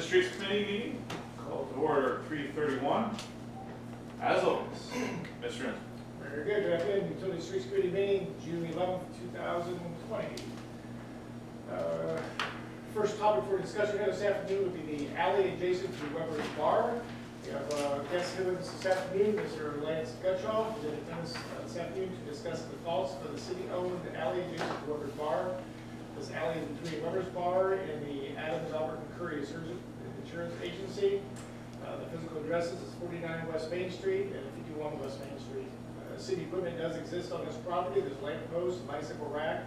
Streets Committee meeting, called to order 3:31. As always, Mr. Renz. Very good. Good afternoon. Utility Streets Committee meeting, June 11th, 2020. First topic for discussion here this afternoon would be the alley adjacent to Weber's Bar. We have guests here with us this afternoon, Mr. Lance Gutschall, who's in attendance this afternoon to discuss the thoughts for the city-owned alley adjacent to Weber's Bar. This alley is between Weber's Bar and the Adams, Albert, and Curry Insurance Agency. The physical addresses is 49 West Main Street and 51 West Main Street. City equipment does exist on this property. There's lamp posts, bicycle rack,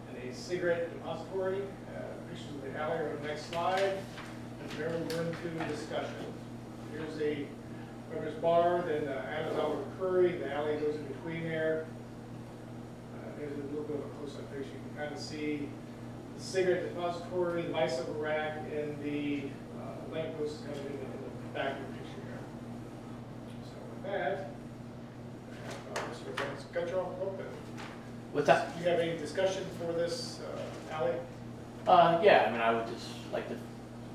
and a cigarette depository. Pictures of the alley are on the next slide. And there we're into discussion. Here's a Weber's Bar, then Adams, Albert, and Curry. The alley goes in between there. There's a little bit of a close-up picture. You can kind of see the cigarette depository, the bicycle rack, and the lamp post is kind of in the back of the picture here. So with that, Mr. Lance Gutschall, open. What's that? Do you have any discussion for this alley? Yeah, I mean, I would just like to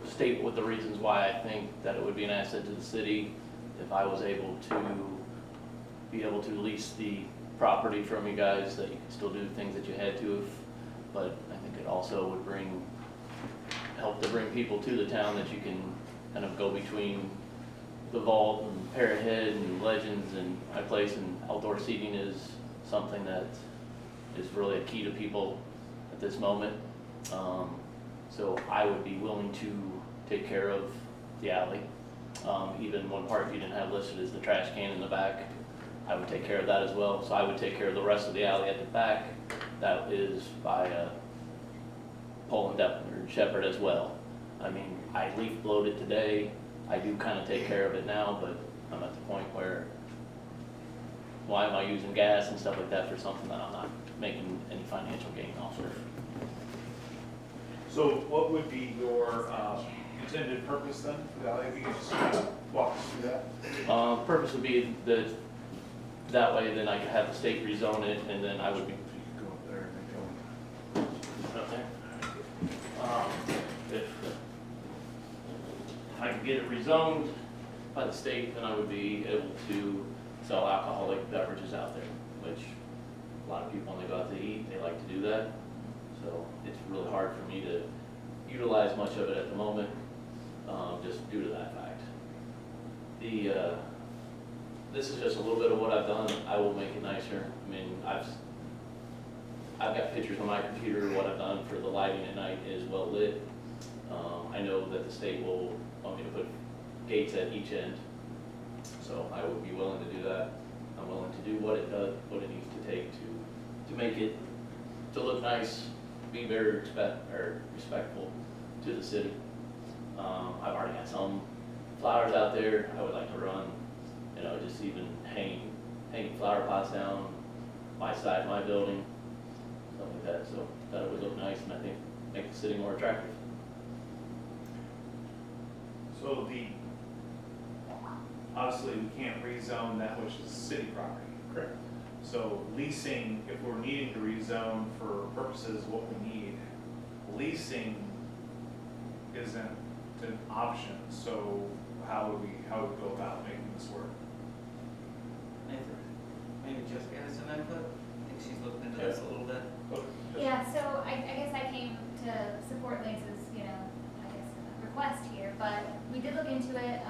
state what the reasons why I think that it would be an asset to the city if I was able to lease the property from you guys, that you could still do things that you had to, but I think it also would help to bring people to the town, that you can kind of go between the vault and Parrot Head and Legends and my place, and outdoor seating is something that is really a key to people at this moment. So I would be willing to take care of the alley. Even one part you didn't have listed is the trash can in the back. I would take care of that as well. So I would take care of the rest of the alley at the back. That is by Poland or Shepherd as well. I mean, I leaf blowed it today. I do kind of take care of it now, but I'm at the point where why am I using gas and stuff like that for something that I'm not making any financial gain off of? So what would be your intended purpose then for the alley? If you could just kind of walk us through that. Purpose would be that way then I could have the state rezone it, and then I would be Go up there and go. up there. If I could get it rezoned by the state, then I would be able to sell alcoholic beverages out there, which a lot of people, when they go out to eat, they like to do that. So it's really hard for me to utilize much of it at the moment, just due to that fact. This is just a little bit of what I've done. I will make it nicer. I mean, I've got pictures on my computer of what I've done for the lighting at night is well lit. I know that the state will want me to put gates at each end, so I would be willing to do that. I'm willing to do what it needs to take to make it to look nice, be very respectful to the city. I've already got some flowers out there. I would like to run, just even hanging flower pots down my side of my building, something like that. So that would look nice, and I think make the city more attractive. So obviously we can't rezone that which is city property. Correct. So leasing, if we're needing to rezone for purposes what we need, leasing isn't an option. So how would we go about making this work? Maybe Jessica has some input. I think she's looked into this a little bit. Yeah, so I guess I came to support Lance's, request here, but we did look into it.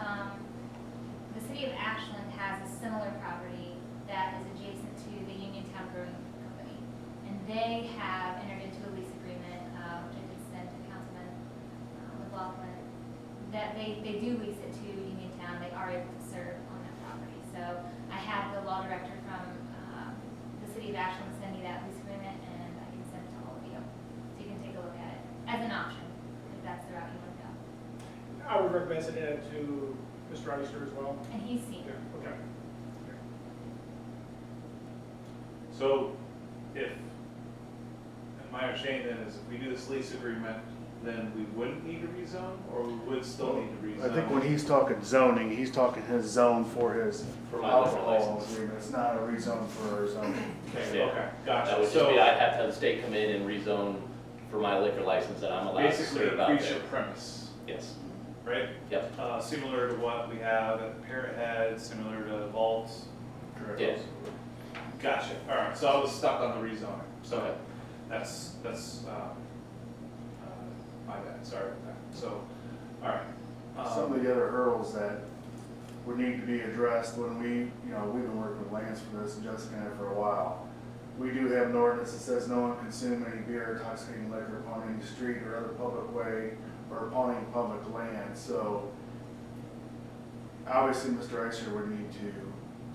The city of Ashland has a similar property that is adjacent to the Uniontown Brewing Company, and they have entered into a lease agreement, which I did send to Councilman McLaughlin, that they do lease it to Uniontown. They are able to serve on that property. So I had the law director from the city of Ashland send me that lease agreement, and I can send it to all of you, so you can take a look at it as an option, if that's the route you want to go. I would recommend sending it to Mr. Reister as well. And he's seen it. Yeah, okay. So my understanding then is if we do this lease agreement, then we wouldn't need to rezone, or we would still need to rezone? I think when he's talking zoning, he's talking his zone for his For my liquor alcohol license. agreement. It's not a rezone for zoning. Okay, Yeah. okay, gotcha. That would just be, I'd have to have the state come in and rezone for my liquor license that I'm allowed to Basically serve out increase there. your premise. Yes. right? Yep. Similar to what we have at Parrot Head, similar to Vaults. Correct. Yes. Gotcha, all right, so I was stuck on the rezoning, Okay. so that's, my bad, sorry about that, so, all right. Some of the other hurdles that would need to be addressed when we've been working with Lance for this, and Jessica and I for a while. We do have an ordinance that says no one consume any beer or intoxicating liquor upon any street or other public way or upon any public land, so obviously Mr. Icer would need to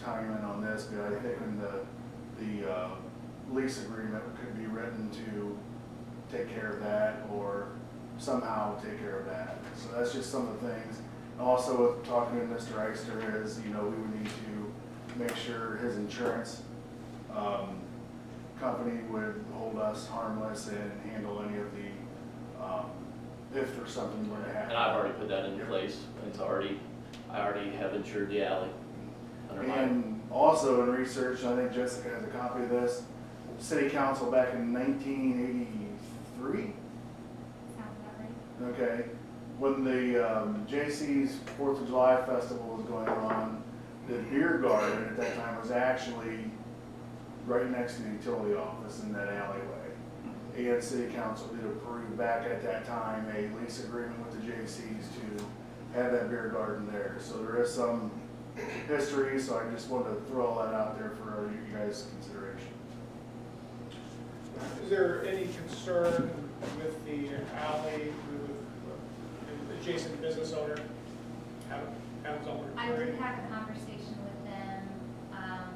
chime in on this, but I think in the lease agreement could be written to take care of that or somehow take care of that. So that's just some of the things. Also with talking to Mr. Ister is, we would need to make sure his insurance company would hold us harmless and handle any of the, if there's something were to happen. And I've already put that into place, and I already have insured the alley under mine. And also in research, and I think Jessica has a copy of this, city council back in 1983, Sounds about right. okay, when the J.C.'s 4th of July festival was going on, the beer garden at that time was actually right next to the utility office in that alleyway. And city council did approve back at that time a lease agreement with the J.C.'s to have that beer garden there. So there is some history, so I just wanted to throw all that out there for you guys' consideration. Is there any concern with the alley, with the adjacent business owner? Adam's on I did have a conversation with them,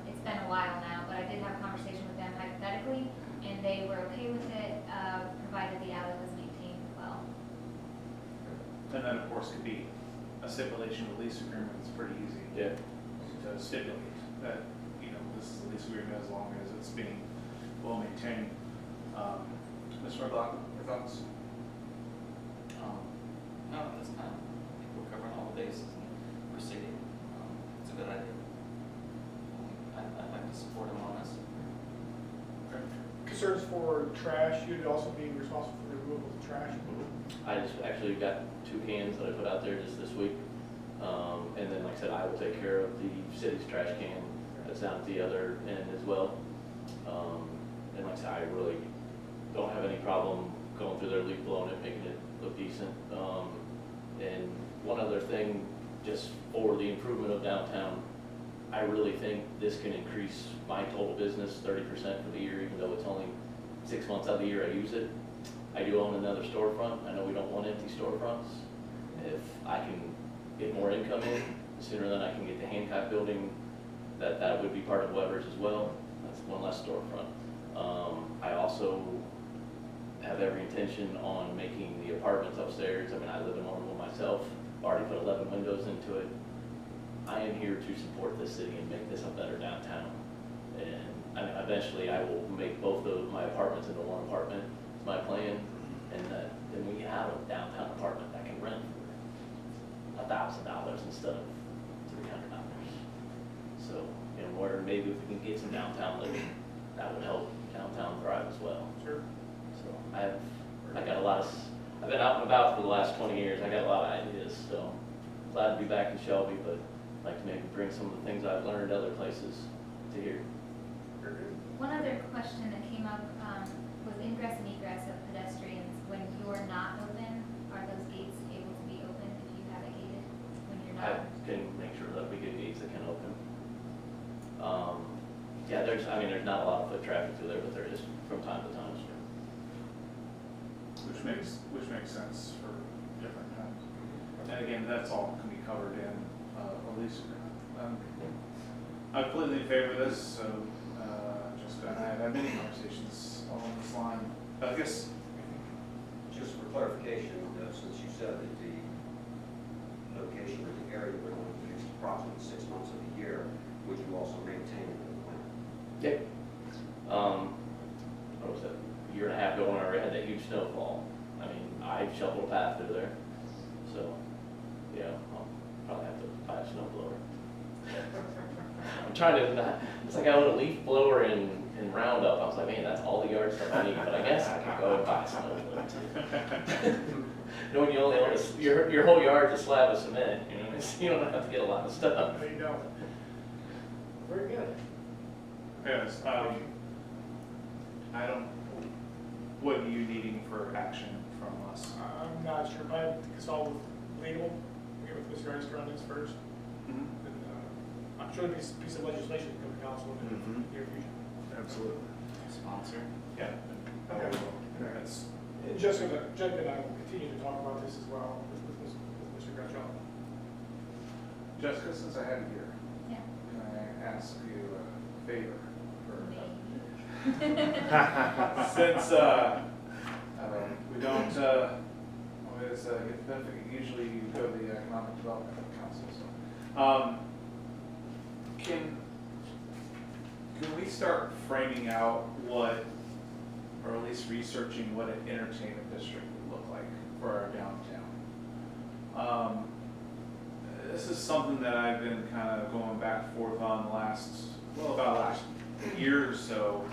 it's been a while now, but I did have a conversation with them hypothetically, and they were okay with it, provided the alley was maintained well. And then, of course, could be a stipulation of lease agreement, it's pretty easy Yeah. to stipulate that, this is a lease agreement as long as it's being well maintained. Mr. McLaughlin, your thoughts? No, that's fine. I think we're covering all the bases and proceeding. It's a good idea. I'd like to support him on this. Concerns for trash, you'd also be responsible for the removal of trash. I just actually got 2 cans that I put out there just this week. And then, like I said, I will take care of the city's trash can that's down at the other end as well. And like I said, I really don't have any problem going through there, leaf blowing it, making it look decent. And one other thing, just for the improvement of downtown, I really think this can increase my total business 30% for the year, even though it's only 6 months out of the year I use it. I do own another storefront. I know we don't want empty storefronts. If I can get more income in, sooner than I can get the Hancock building, that would be part of Weber's as well. That's one less storefront. I also have every intention on making the apartments upstairs. I mean, I live in one of them myself. I've already put 11 windows into it. I am here to support this city and make this a better downtown. And I mean, eventually I will make both of my apartments into one apartment. It's my plan. And then we can have a downtown apartment that can rent for $1,000 instead of $300. So, where maybe if we can get some downtown living, that would help downtown thrive as well. Sure. So I've been out and about for the last 20 years. I got a lot of ideas, so glad to be back in Shelby, but I'd like to maybe bring some of the things I've learned other places to here. One other question that came up, was ingress and egress of pedestrians. When you're not open, are those gates able to be open if you have it gated when you're I not? can make sure that we get gates that can open. Yeah, there's not a lot of foot traffic through there, but there is from time to time. Which makes sense for different times. And again, that's all can be covered in a lease agreement. I'm completely in favor of this, so Jessica and I have had many conversations along this line. I guess, Just for clarification, since you said that the location or the area we're going to use approximately 6 months of the year, would you also maintain it in the winter? Yep. What was it? A year and a half ago when I had that huge snowfall. I mean, I shoveled a path through there. So, yeah, I'll probably have to buy a snow blower. I'm trying to, it's like I own a leaf blower and in Roundup, I was like, man, that's all the yard stuff I need, but I guess I could go and buy some of it. Knowing you only own your whole yard's a slab of cement, you know, you don't have to get a lot of stuff. There you go. Very good. Yes, I don't, what are you needing for action from us? I'm not sure, but I consult with legal, get with Mr. Ister on this first. Mhm. And, I'm sure there's a piece of legislation to come to council in Mhm. the near future. Absolutely. Sponsor. Yeah. Okay. That's, And Jessica and I will continue to talk about this as well with Mr. Gretschall. Jessica, since I have you here, Yeah. can I ask you a favor for? Maybe. Since, we don't, always get the benefit, usually you go to the Economic Development Council, so. Can we start framing out what, or at least researching what an entertainment district would look like for our downtown? This is something that I've been kind of going back and forth on the about last year or so.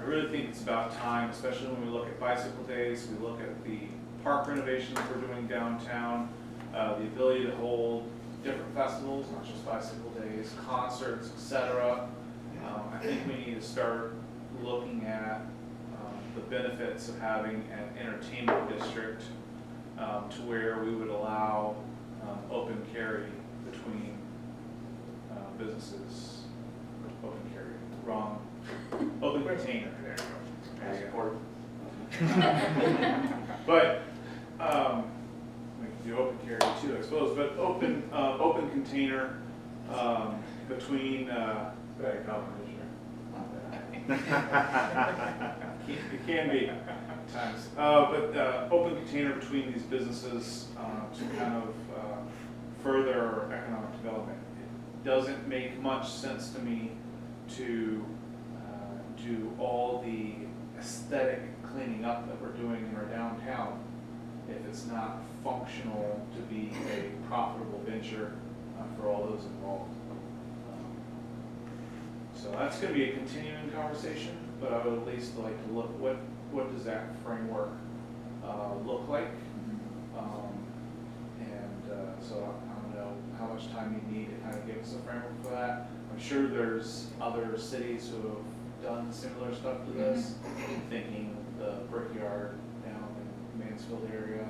I really think it's about time, especially when we look at bicycle days, we look at the park renovations we're doing downtown, the ability to hold different festivals, not just bicycle days, concerts, etc. I think we need to start looking at the benefits of having an entertainment district to where we would allow open carry between businesses. Open carry, wrong. Open container. There you go. But we can do open carry too, I suppose. But open container between. Very It can be at times, but open container between these businesses to kind of further economic development. It doesn't make much sense to me to do all the aesthetic cleaning up that we're doing in our downtown if it's not functional to be a profitable venture for all those involved. So that's going to be a continuing conversation, but I would at least like to look, what does that framework look like? So I don't know how much time you need to kind of give us a framework for that. I'm sure there's other cities who have done similar stuff to this, thinking the Brickyard down in Mansfield area.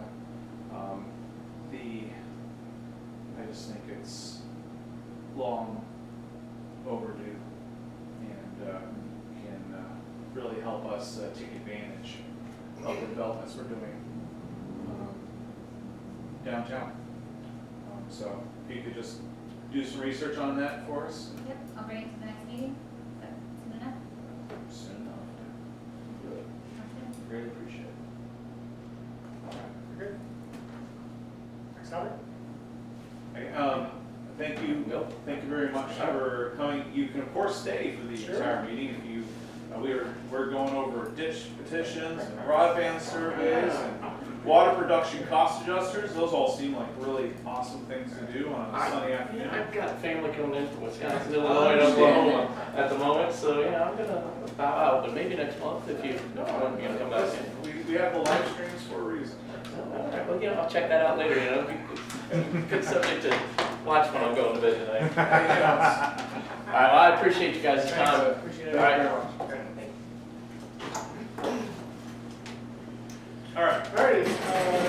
I just think it's long overdue and can really help us take advantage of the developments we're doing downtown. So if you could just do some research on that for us. Yep, I'll bring it to the next meeting. Is that soon enough? Soon enough. Good. Sounds good. Greatly appreciate it. All right. Very good. Next topic? Okay, thank you. Yep. Thank you very much for coming. You can of course stay for the Sure. entire meeting if you. We're going over ditch petitions, and broadband surveys, and water production cost adjusters. Those all seem like really awesome things to do on a sunny afternoon. I've got family coming in from Wisconsin, Illinois, and Oklahoma at the moment, so yeah, I'm gonna bow out, but maybe next month if you want me to come back in. We have the live streams for a reason. All right, well, I'll check that out later, good subject to watch when I'm going to bed tonight. Anything else? All right, well, I appreciate you guys' Thanks, time. appreciate it All right. very much. Okay. All right. Alrighty,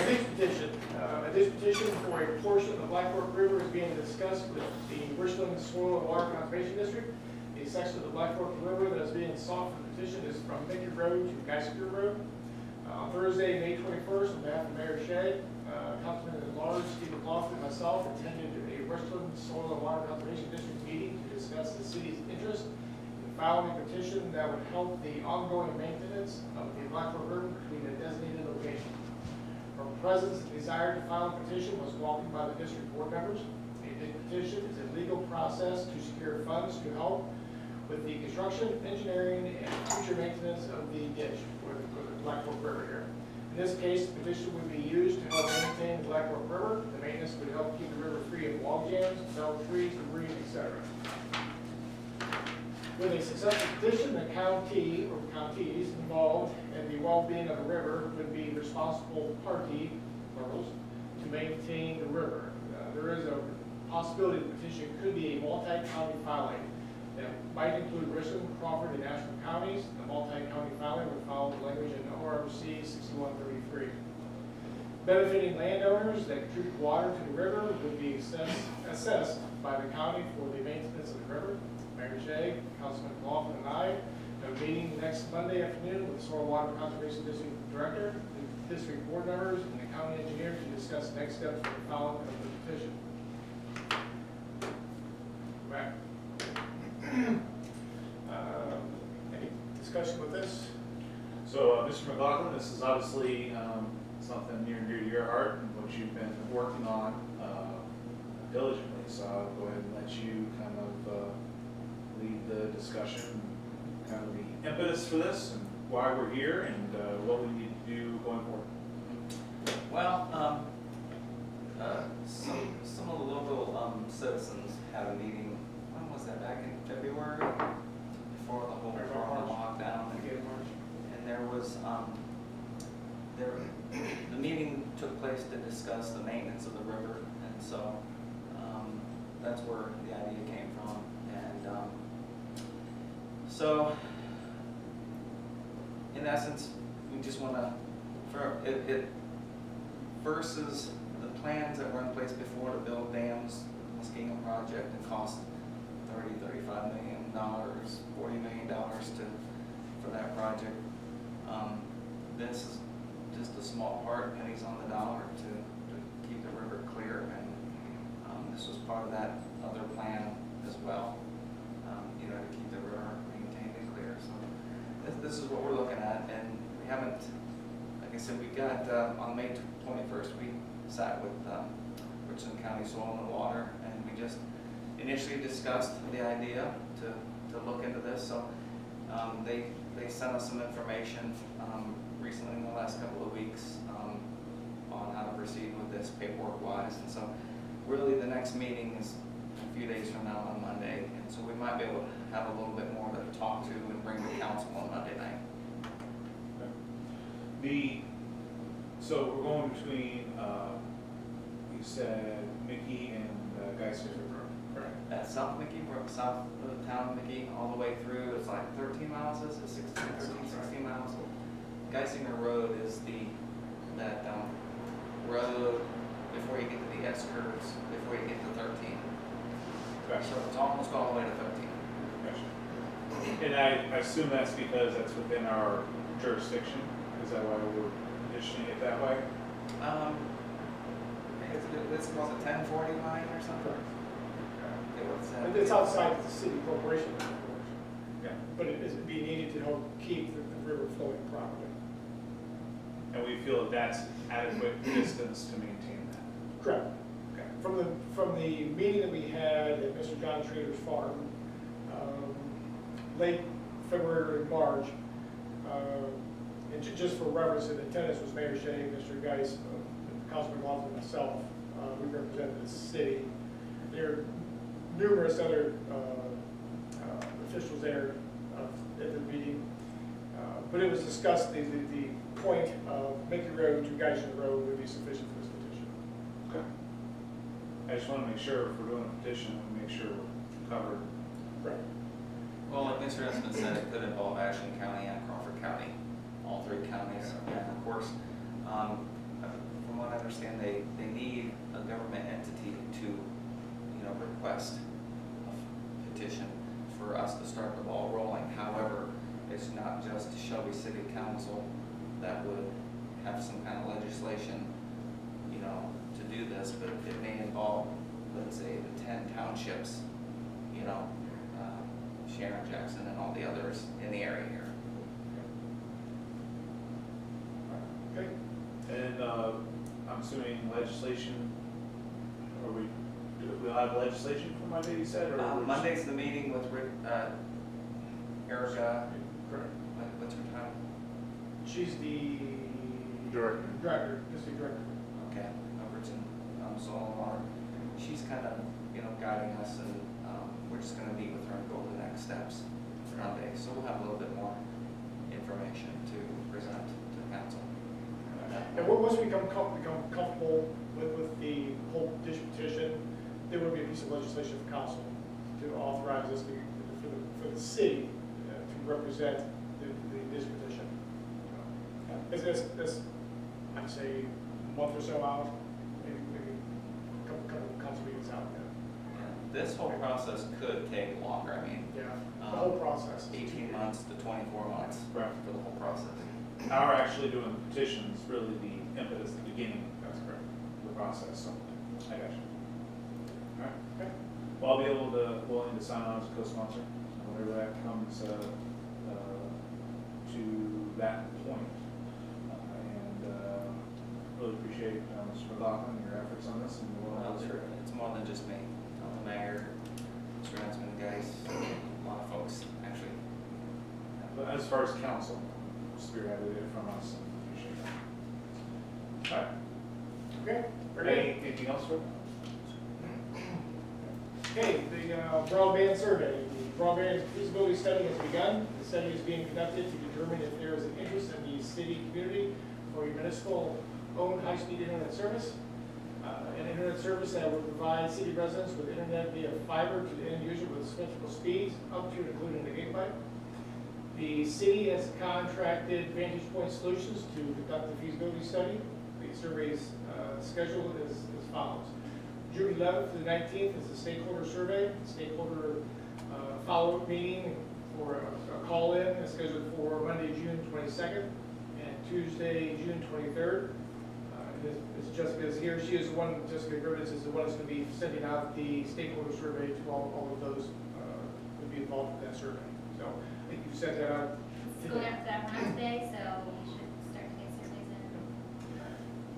ditch petition. A ditch petition for a portion of the Black Fork River is being discussed with the Richland Soil and Water Conservation District. A section of the Black Fork River that is being sought for petition is from Mickey Road to Geisinger Road. On Thursday, May 21st, on behalf of Mayor Shea, Councilman at Large, Steve McLaughlin, and myself attended a Richland Soil and Water Conservation District meeting to discuss the city's interest in filing a petition that would help the ongoing maintenance of the Black Fork River between a designated location. Our presence and desire to file a petition was welcomed by the district board members. A petition is a legal process to secure funds to help with the construction, engineering, and future maintenance of the ditch for the Black Fork River here. In this case, the petition would be used to help maintain the Black Fork River. The maintenance would help keep the river free of log jams, felled trees, debris, etc. With a successful petition, the county or counties involved in the well-being of the river would be responsible party, plurals, to maintain the river. There is a possibility the petition could be a multi-county filing that might include Richland, Crawford, and Ashland counties. The multi-county filing would follow the language in ORC 6133. Benefiting landowners that contribute water to the river would be assessed by the county for the maintenance of the river. Mayor Shea, Councilman McLaughlin, and I have a meeting next Monday afternoon with the Soil Water Conservation District Director, the district board members, and the county engineer to discuss next steps for the filing of the petition. Back. Any discussion with this? So, Mr. McLaughlin, this is obviously something near and dear to your heart and what you've been working on diligently. So I'll go ahead and let you kind of lead the discussion, kind of the impetus for this and why we're here and what we need to do going forward. Well, some of the local citizens had a meeting, when was that, back in February? Before the whole corona lockdown. And there was, the meeting took place to discuss the maintenance of the river. And so that's where the idea came from. And so in essence, we just want to, for it versus the plans that were in place before to build dams, Muskingum project, and cost $35 million, $40 million for that project. This is just a small part, pennies on the dollar, to keep the river clear, and this was part of that other plan as well, to keep the river maintained and clear. So this is what we're looking at, and we haven't, like I said, we got, on May 21st, we sat with Richland County Soil and Water, and we just initially discussed the idea to look into this. So they sent us some information recently in the last couple of weeks on how to proceed with this paperwork-wise. And so really the next meeting is a few days from now on Monday, and so we might be able to have a little bit more to talk to and bring to council on Monday night. So we're going between, you said Mickey and Geisinger Brook, correct? At South Mickey, south of the town of Mickey, all the way through, it's like 13 miles, is it 16 miles? Geisinger Road is that road before you get to the S curves, before you get to 13. Gotcha. So it's almost all the way to 13. Gotcha. And I assume that's because that's within our jurisdiction? Is that why we're positioning it that way? This was a 1040 line or something? It was, It's outside the city corporation, Yeah. but it is be needed to help keep the river flowing properly. And we feel that that's adequate distance to maintain that? Correct. Okay. From the meeting that we had at Mr. John Schrader's farm, late February or March, and just for reference, in attendance was Mayor Shea, Mr. Geis, Councilman McLaughlin, and myself. We represented the city. There are numerous other officials there at the meeting, but it was discussed the point of Mickey Road to Geisler Road would be sufficient for this petition. Okay. I just want to make sure if we're doing a petition, we make sure we're covered. Right. well, like Mr. Esmond said, it could involve Ashland County and Crawford County, all three counties. And of course, from what I understand, they need a government entity to, request a petition for us to start the ball rolling. However, it's not just Shelby City Council that would have some kind of legislation, to do this, but it may involve, let's say, the 10 townships, Sharon, Jackson, and all the others in the area here. Okay. And I'm assuming legislation, we'll have legislation for Monday, you said? Or Monday's the meeting with Erica, Correct. what's her title? She's the Director. district director. Okay, Overton, Soil and Water. She's kind of, guiding us, and we're just gonna meet with her and go over the next steps. Monday, so we'll have a little bit more information to present to council. And once we become comfortable with the whole ditch petition, there will be a piece of legislation for council to authorize us for the city to represent the ditch petition. It's, I'd say, a month or so out, maybe a couple council meetings out. This whole process could take longer, I mean, Yeah, the whole process. 18 months to 24 months Right. for the whole process. Our actually doing the petitions, really the impetus, the beginning That's correct. of the process, so I got you. All right. Okay. Well, I'll be willing to sign on as a co-sponsor, whenever that comes, to that point. Really appreciate, Mr. McLaughlin, your efforts on this, and we'll, Well, it's more than just me. The mayor, Mr. Huntsman, guys, a lot of folks, actually. but as far as council, spearheaded it from us, and appreciate that. All right. Okay, very good. Anything else, Rick? Okay, the broadband survey. The broadband feasibility study has begun. The study is being conducted to determine if there is an interest in the city community for a municipal-owned high-speed internet service. An internet service that would provide city residents with internet via fiber to the end user with symmetrical speeds up to and including the gigabyte. The city has contracted Vantage Point Solutions to conduct the feasibility study. The survey's schedule is as follows. June 11th to the 19th is the stakeholder survey. The stakeholder follow-up meeting for a call-in is scheduled for Monday, June 22nd and Tuesday, June 23rd. As Jessica is here, she is the one, Jessica Gervitz is the one that's going to be sending out the stakeholder survey to all of those who would be involved in that survey. So I think you sent that out It's going after that Wednesday, so we should start to get surveys in.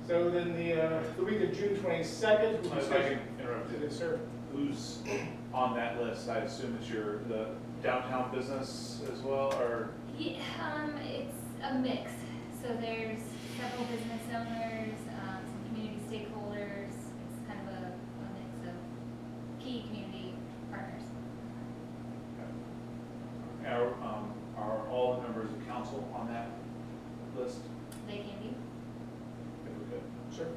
So then the week of June 22nd, we'll be If I scheduling. can interrupt you. Yes, sir. Who's on that list? I assume it's the downtown business as well, or? Yeah, it's a mix. So there's several business owners, some community stakeholders. It's kind of a mix of key community partners. Are all the members of council on that list? They can be. If we could Sure.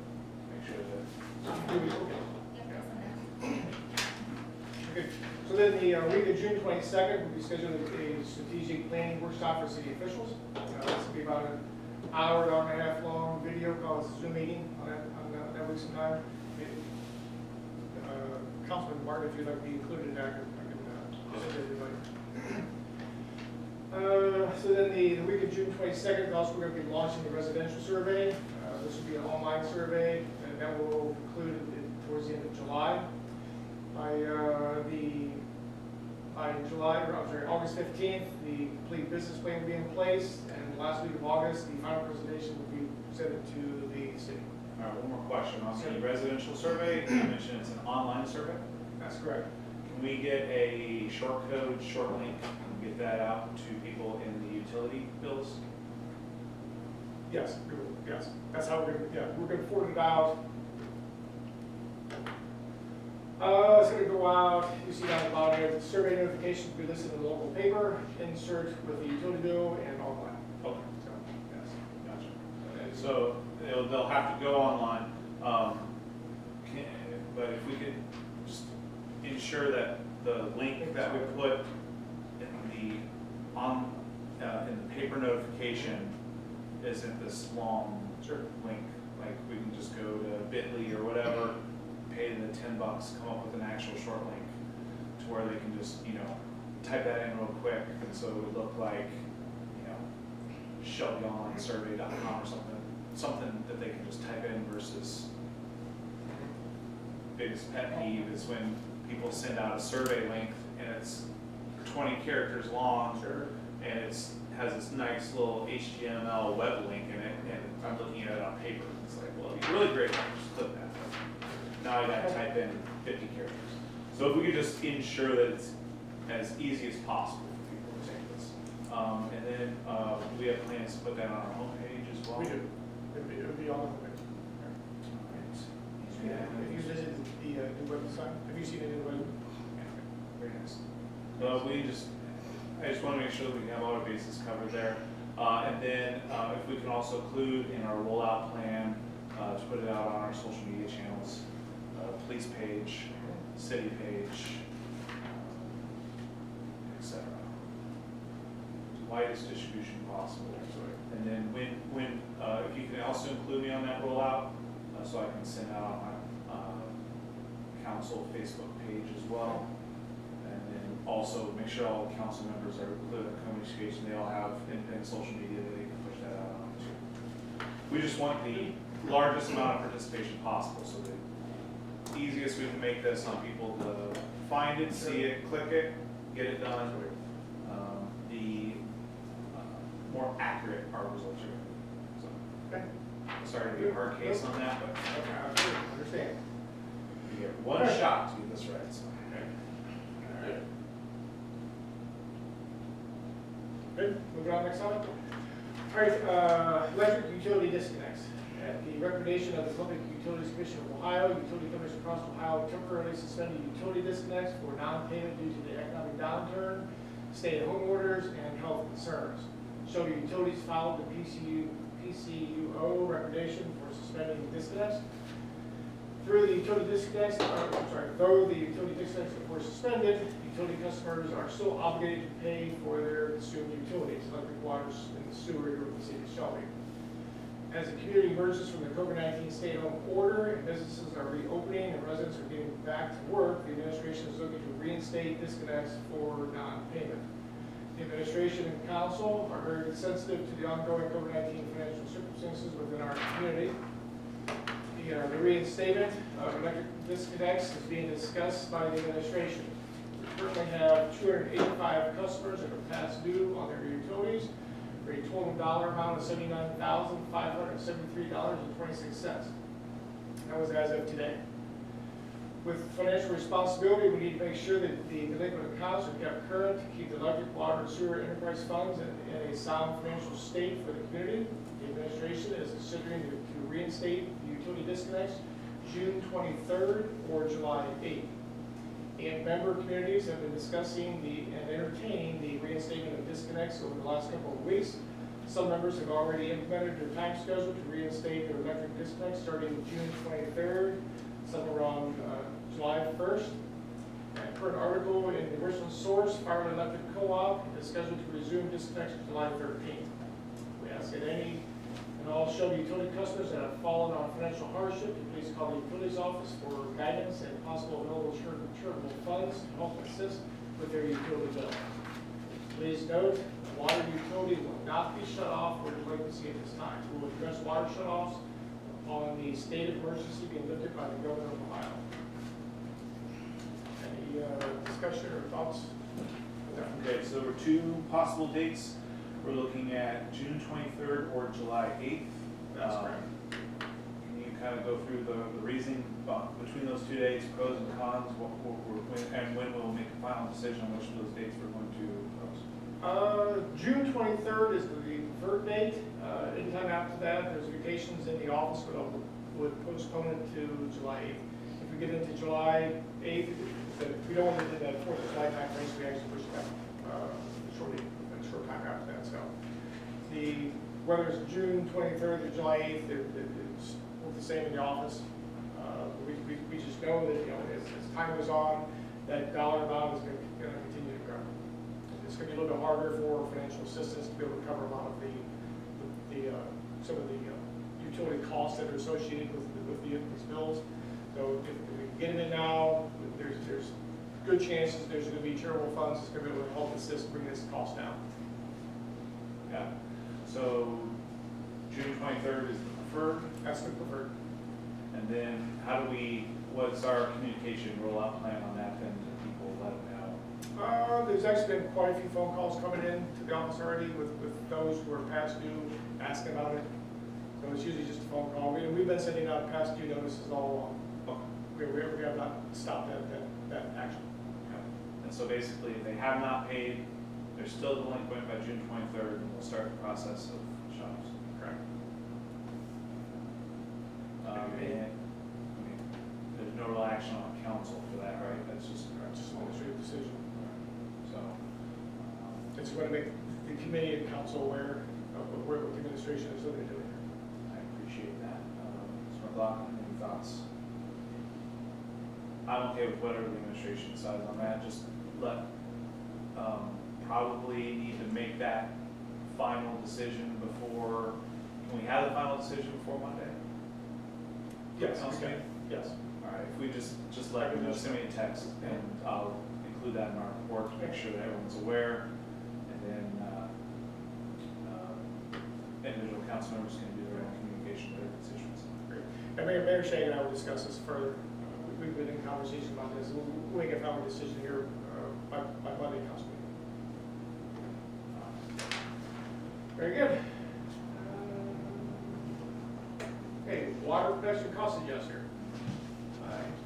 make sure that. Okay. Yep, there's some there. Okay. So then the week of June 22nd, we'll be scheduling a strategic planning workshop for city officials. This will be about an hour and a half long video called Zoom meeting on that week sometime. Councilman Martin, if you'd like to be included in that, I can send it to everybody. So then the week of June 22nd, also we're going to be launching the residential survey. This will be an online survey, and that will conclude towards the end of July. August 15th, the complete business plan will be in place, and last week of August, the final presentation will be presented to the city. All right, one more question. On the residential survey, you mentioned it's an online survey. That's correct. Can we get a short code, short link, and get that out to people in the utility bills? Yes, we will, yes. That's how we're going to forward it out. It's going to go out, you see down the bottom there, the survey notifications will be listed in the local paper, insert with the utility bill and online. Okay, So, yes. gotcha. So they'll have to go online, but if we could just ensure that the link that we put in the paper notification isn't this long Sure. link, like we can just go to Bitly or whatever, pay the $10, come up with an actual short link to where they can just, type that in real quick, and so it would look like, ShelbyOnlineSurvey.com or something that they can just type in versus biggest pet peeve is when people send out a survey link and it's 20 characters long. Sure. And has this nice little HTML web link in it, and I'm looking at it on paper. It's like, well, it'd be really great if I just click that. Now I gotta type in 50 characters. So if we could just ensure that it's as easy as possible for people to take this. And then we have plans to put that on our homepage as well. We do. It'll be on the page. Yeah. Have you visited the new website? Have you seen it in the web? Very nice. We just, I just wanna make sure that we have all our bases covered there. And then, if we can also include in our rollout plan, to put it out on our social media channels, police page, city page, et cetera. Widest distribution possible. And then when, if you can also include me on that rollout, so I can send out on my, council Facebook page as well. And then also make sure all the council members are included in communication, they all have in social media that they can push that out on too. We just want the largest amount of participation possible, so the easiest we can make this on people to find it, see it, click it, get it done. The more accurate our results are. So, Okay. sorry to be a hard case on that, but Okay, I understand. you get one shot to get this right, so. All right. Good, moving on, next item. All right, electric utility disconnects. At the recommendation of the Public Utilities Commission of Ohio, utility companies across Ohio temporarily suspended utility disconnects for non-payment due to the economic downturn, stay-at-home orders, and health concerns. Shelby Utilities filed the PCUO recommendation for suspending disconnects. Though the utility disconnects were suspended, utility customers are still obligated to pay for their consumed utilities, electric, waters, and sewer here with the city of Shelby. As the community emerges from the COVID-19 stay-at-home order and businesses are reopening and residents are getting back to work, the administration is looking to reinstate disconnects for non-payment. The administration and council are very sensitive to the ongoing COVID-19 financial circumstances within our community. The reinstatement of electric disconnects is being discussed by the administration. We currently have 285 customers that are past due on their utilities for a total dollar amount of $79,573.26. That was as of today. With financial responsibility, we need to make sure that the delinquent accounts are kept current to keep the electric, water, and sewer enterprise funds in a sound financial state for the community. The administration is considering to reinstate the utility disconnects June 23rd or July 8th. And member communities have been discussing and entertaining the reinstatement of disconnects over the last couple of weeks. Some members have already implemented their time schedule to reinstate their electric disconnects starting June 23rd, some around July 1st. And per an article in the Richland Source, Fireland Electric Co-op is scheduled to resume disconnects July 13th. We ask that any and all Shelby utility customers that have fallen on financial hardship to please call the utilities office for guidance and possible available charitable funds to help assist with their utility bill. Please note, the water utility will not be shut off for delinquency at this time. We will address water shutoffs upon the state of emergency being lifted by the governor of Ohio. Any discussion or thoughts? Okay, so there were two possible dates. We're looking at June 23rd or July 8th. That's correct. Can you kind of go through the reasoning between those two dates, pros and cons, and when we'll make a final decision on which of those dates we're going to propose? June 23rd is the preferred date. Anytime after that, there's vacations in the office, but would postpone it to July 8th. If we get into July 8th, we don't want to do that 4th of July time frame, so we actually push it back a short time after that. So whether it's June 23rd or July 8th, it's both the same in the office. We just know that, as time goes on, that dollar amount is going to continue to grow. It's going to be a little bit harder for financial assistance to be able to cover a lot of some of the utility costs that are associated with these bills. So if we get it in now, there's good chances there's going to be charitable funds that's going to be able to help assist bring this cost down. Yeah. So June 23rd is the preferred, That's the preferred. and then what's our communication rollout plan on that then to people, let them know? There's actually been quite a few phone calls coming in to the office already with those who are past due, asking about it. So it's usually just a phone call. We've been sending out past due notices all along. We have not stopped that action. And so basically, if they have not paid, they're still delinquent by June 23rd, and we'll start the process of shops. Correct. And there's no real action on council for that, right? That's just Just an administrative decision. so. It's going to make the committee and council aware of what the administration is looking to do. I appreciate that. Mr. McLaughlin, any thoughts? I'm okay with whatever the administration decides on that, just probably need to make that final decision before, can we have the final decision before Monday? Yes, Council okay. meeting? Yes. All right, if we just let me know, send me a text, and I'll include that in our report to make sure that everyone's aware, and then individual council members can do their own communication to their constituents. Great. And Mayor Shea and I will discuss this further. We've been in conversation about this. We'll make a final decision here by Monday council meeting. Very good. Okay, water production cost adjuster.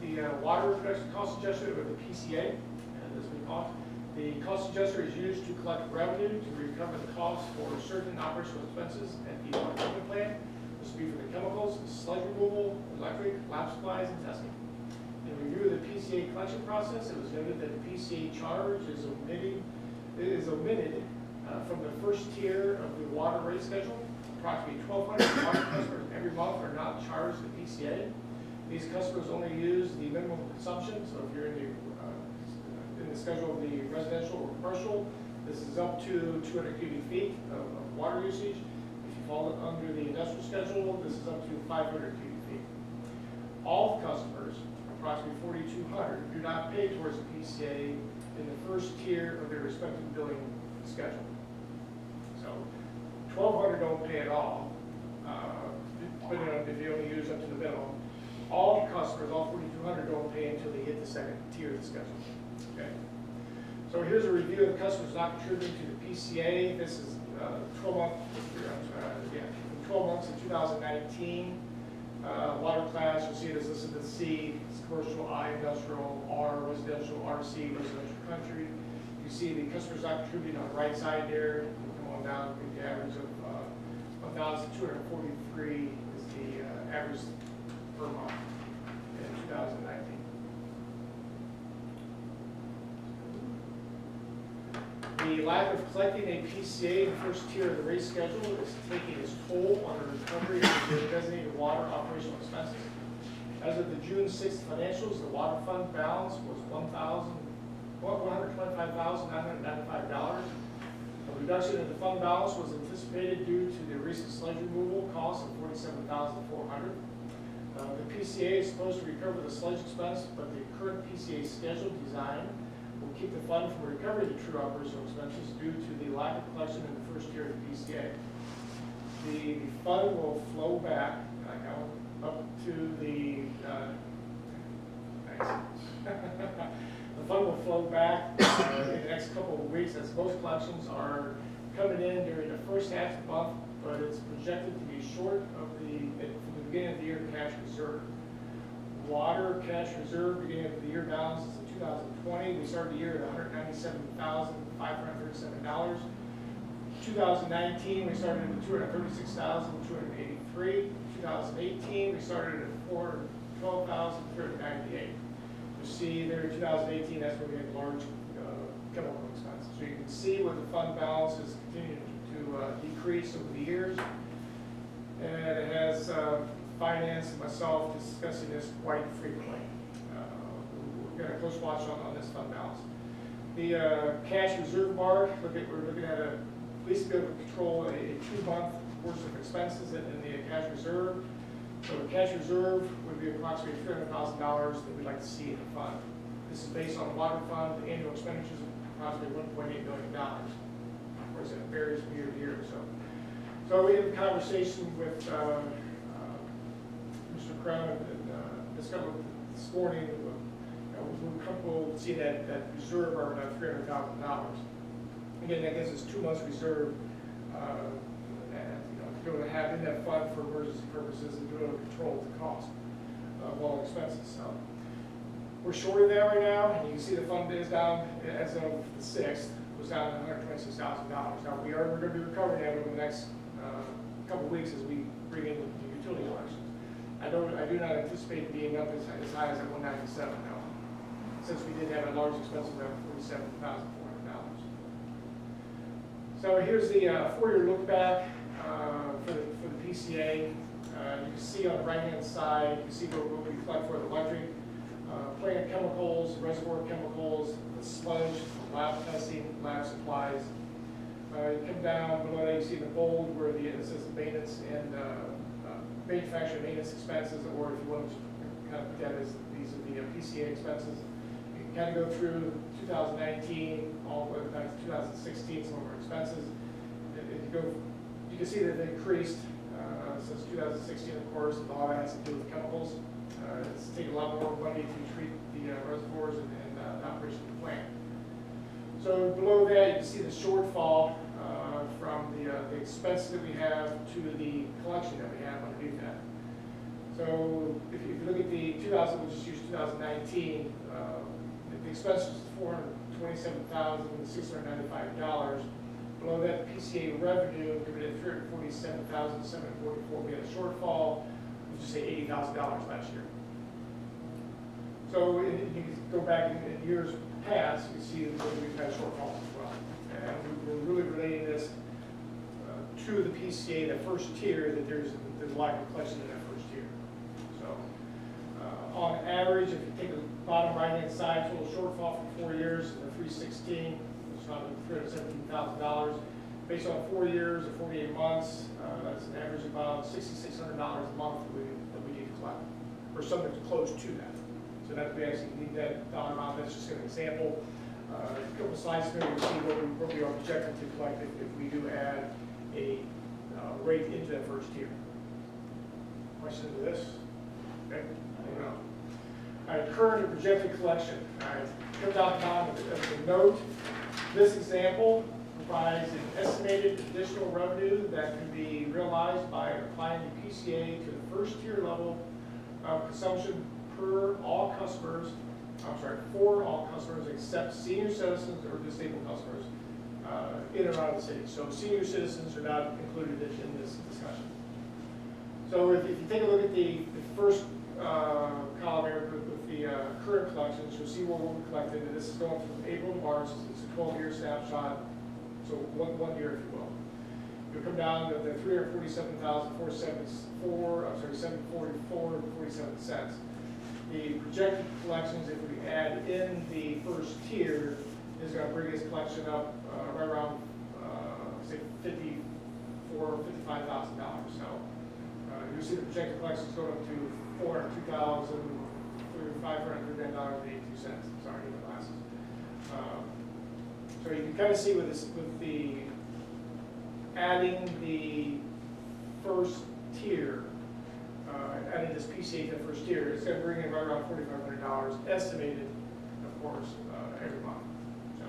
The water production cost adjuster, or the PCA, as we call it, the cost adjuster is used to collect revenue to recover the costs for certain operational expenses at the water treatment plant. This will be for the chemicals, sludge removal, electric, lab supplies, and testing. In review of the PCA collection process, it was noted that the PCA charge is omitted from the first tier of the water rate schedule. Approximately 1,200 water customers every month are not charged the PCA. These customers only use the minimum consumption, so if you're in the schedule of the residential or commercial, this is up to 200 cubic feet of water usage. If you fall under the industrial schedule, this is up to 500 cubic feet. All customers, approximately 4,200, do not pay towards the PCA in the first tier of their respective billing schedule. So 1,200 don't pay at all, depending on if you only use up to the minimum. All customers, all 4,200, don't pay until they hit the second tier of the schedule. Okay. So here's a review of the customers not contributing to the PCA. This is 12 months in 2019. Water class, you'll see it as listed as C, it's commercial, I, industrial, R, residential, RC, residential country. You see the customers not contributing on the right side there. Come on down, the average of 1,243 is the average per month in 2019. The lack of collecting a PCA in the first tier of the rate schedule is taking its toll on the recovery of the designated water operational expenses. As of the June 6th financials, the water fund balance was $125,995. A reduction in the fund balance was anticipated due to the recent sludge removal cost of $47,400. The PCA is supposed to recover the sludge expense, but the current PCA schedule design will keep the fund from recovering the true operational expenses due to the lack of collection in the first tier of the PCA. The fund will flow back up to the the fund will flow back in the next couple of weeks, as most collections are coming in during the first half of the month, but it's projected to be short of from the beginning of the year cash reserve. Water cash reserve beginning of the year balance is in 2020. We started the year at $197,537. 2019, we started at $236,283. 2018, we started at $412,398. You see there in 2018, that's where we had large chemical expenses. So you can see where the fund balance is continuing to decrease over the years. And it has finance and myself discussing this quite frequently. We've got a close watch on this fund balance. The cash reserve bar, we're looking at at least be able to control a 2-month worth of expenses in the cash reserve. So the cash reserve would be approximately $300,000 that we'd like to see in the fund. This is based on the water fund. The annual expenditures of approximately $1.8 million. Of course, it varies from year to year. So we had a conversation with Mr. Crown and discovered this morning. We're comfortable seeing that reserve of about $300,000. Again, that gives us 2 months reserve, to be able to have in that fund for emergency purposes and to be able to control the cost of all expenses. So we're short of that right now, and you can see the fund is down as of the 6th, was down to $126,000. Now we're going to be recovering that over the next couple of weeks as we bring in the utility elections. I do not anticipate being up as high as at 197 now, since we did have a large expense of $47,400. So here's the four-year look back for the PCA. You can see on the right-hand side, you can see what we collect for the electric, plant chemicals, reservoir chemicals, the sludge, lab testing, lab supplies. You come down below that, you see the bold where it says maintenance and manufacturing maintenance expenses, or if you want to kind of put that as these are the PCA expenses. You can kind of go through 2019 all the way back to 2016, some of our expenses. You can see that they increased since 2016, of course. A lot of that has to do with chemicals. It's taken a lot more money to treat the reservoirs and the operation of the plant. So below that, you can see the shortfall from the expenses that we have to the collection that we have underneath that. So if you look at the we'll just use 2019, the expense was $427,695. Below that, the PCA revenue committed $347,744. We had a shortfall, let's just say $80,000 last year. So you can go back in years past, you can see that we've had shortfalls as well. And we're really relating this to the PCA, that first tier, that there's a lack of collection in that first tier. So on average, if you take the bottom right-hand side, total shortfall for 4 years, the 316, which is about $317,000. Based on 4 years or 48 months, that's an average of about $6,600 a month that we need to collect, or something close to that. So that we actually need that dollar amount. That's just an example. A couple slides here, you see what we are projecting to collect if we do add a rate into that first tier. Questions of this? Okay. Moving on. All right, current and projected collection. All right, come down to bottom of the note. This example provides an estimated additional revenue that can be realized by applying the PCA to the first tier level of consumption for all customers except senior citizens or disabled customers in and around the city. So senior citizens are not included in this discussion. So if you take a look at the first column here with the current collections, you'll see what we collected. And this is going from April to March. It's a 12-year snapshot, so one year, if you will. You'll come down to the $347,744.47. The projected collections, if we add in the first tier, is going to bring this collection up right around, say, $55,000. So you'll see the projected collections go up to $402,539.82. Sorry, the glasses. So you can kind of see with this, with the adding the first tier. Adding this PCA to the first tier, it's going to bring in right around $4,500 estimated, of course, every month. So,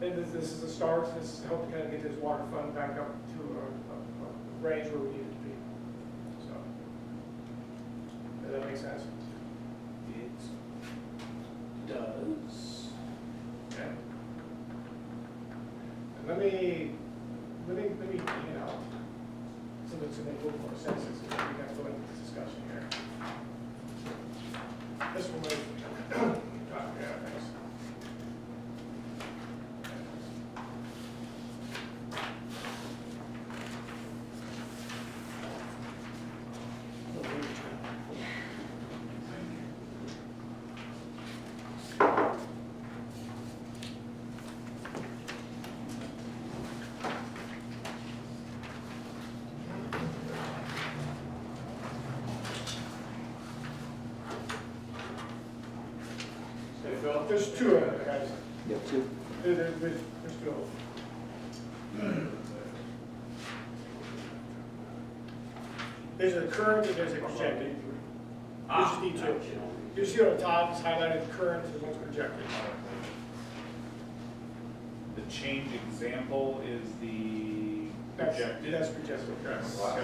and this is a start. This is helping kind of get this water fund back up to a range where we need it to be. So, does that make sense? It does. Okay. And let me something's going to make a little more sense as we kind of go into this discussion here. This one was, yeah, thanks. There's two of them, guys. Yeah, two. There's two of them. There's a current and there's a projected. There's the two. You see on the top, it's highlighted current and one's projected. The change example is the projected. That's projected, correct. Sorry.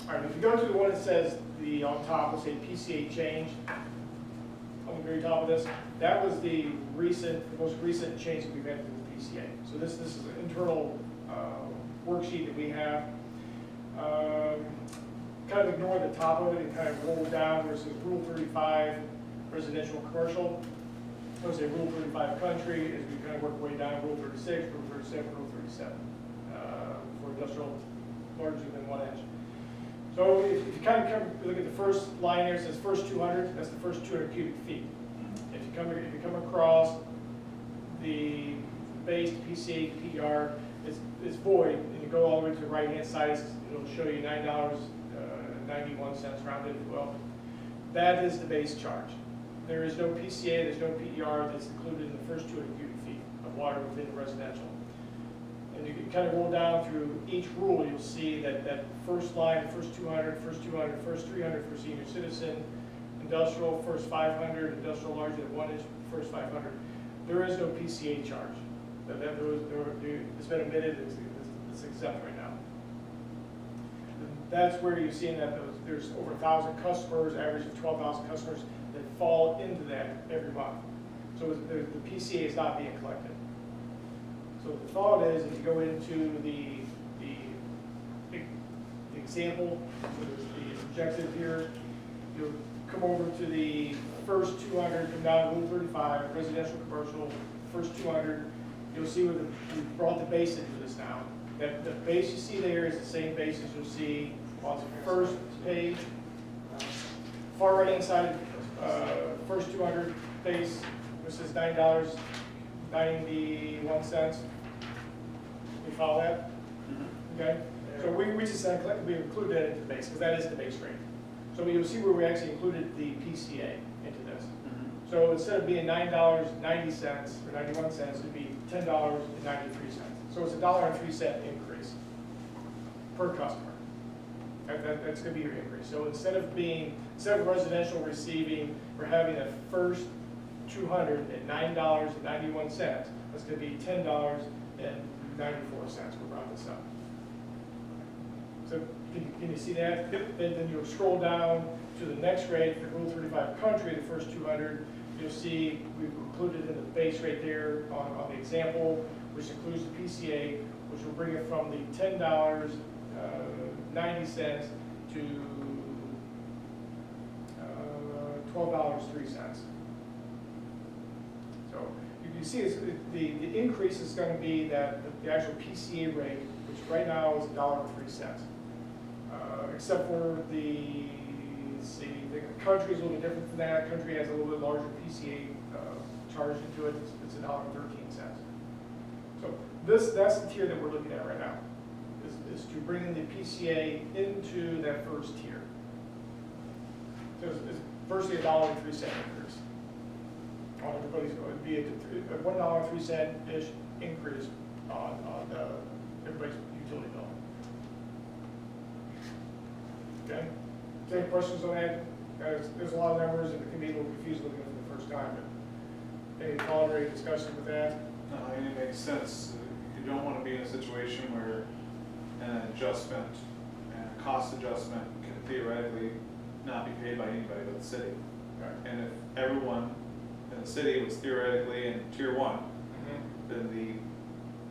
All right, if you go to the one that says the, on top, will say PCA change. On the very top of this, that was the most recent change that we've had to the PCA. So this is an internal worksheet that we have. Kind of ignore the top of it and kind of roll down versus Rule 35 residential and commercial. I would say Rule 35 country as we kind of work way down, Rule 36, Rule 37, Rule 37 for industrial larger than 1 inch. So if you kind of look at the first line here, it says first 200, that's the first 200 cubic feet. If you come across the base, PCA, PER, it's void, and you go all the way to the right-hand side, it'll show you $9.91 rounded as well. That is the base charge. There is no PCA, there's no PER that's included in the first 200 cubic feet of water within residential. And you can kind of roll down through each rule, you'll see that first line, first 200, first 200, first 300 for senior citizen, industrial, first 500, industrial larger than 1 inch, first 500. There is no PCA charge. It's been omitted, it's exempt right now. And that's where you're seeing that there's over 1,000 customers, average of 12,000 customers that fall into that every month. So the PCA is not being collected. So the thought is, if you go into the example, the objective here, you'll come over to the first 200, come down to Rule 35, residential, commercial, first 200. You'll see where we've brought the base into this now. That the base you see there is the same base as you'll see on the first page. Far right hand side, first 200 base, which says $9.91. You follow that? Okay? So we just we include that into the base because that is the base rate. So you'll see where we actually included the PCA into this. So instead of being $9.90 or 91 cents, it'd be $10.93. So it's a $1.03 increase per customer. That's going to be your increase. So instead of residential receiving or having a first 200 at $9.91, that's going to be $10.94. We brought this up. So can you see that? Then you'll scroll down to the next rate, the Rule 35 country, the first 200. You'll see we've included in the base rate there on the example, which includes the PCA, which will bring it from the $10.90 to $12.03. So you see the increase is going to be that the actual PCA rate, which right now is $1.03. Except for the country is a little bit different than that. Country has a little bit larger PCA charge into it. It's $1.13. So that's the tier that we're looking at right now, is to bring in the PCA into that first tier. So it's virtually $1.03 increase. On everybody's going to be a $1.03-ish increase on everybody's utility bill. Okay? Any questions on that? There's a lot of numbers and it can be a little confusing looking at it for the first time, but any preliminary discussion with that? No, I mean, it makes sense. You don't want to be in a situation where an adjustment, and a cost adjustment can theoretically not be paid by anybody but the city. Right. And if everyone in the city was theoretically in tier 1, then the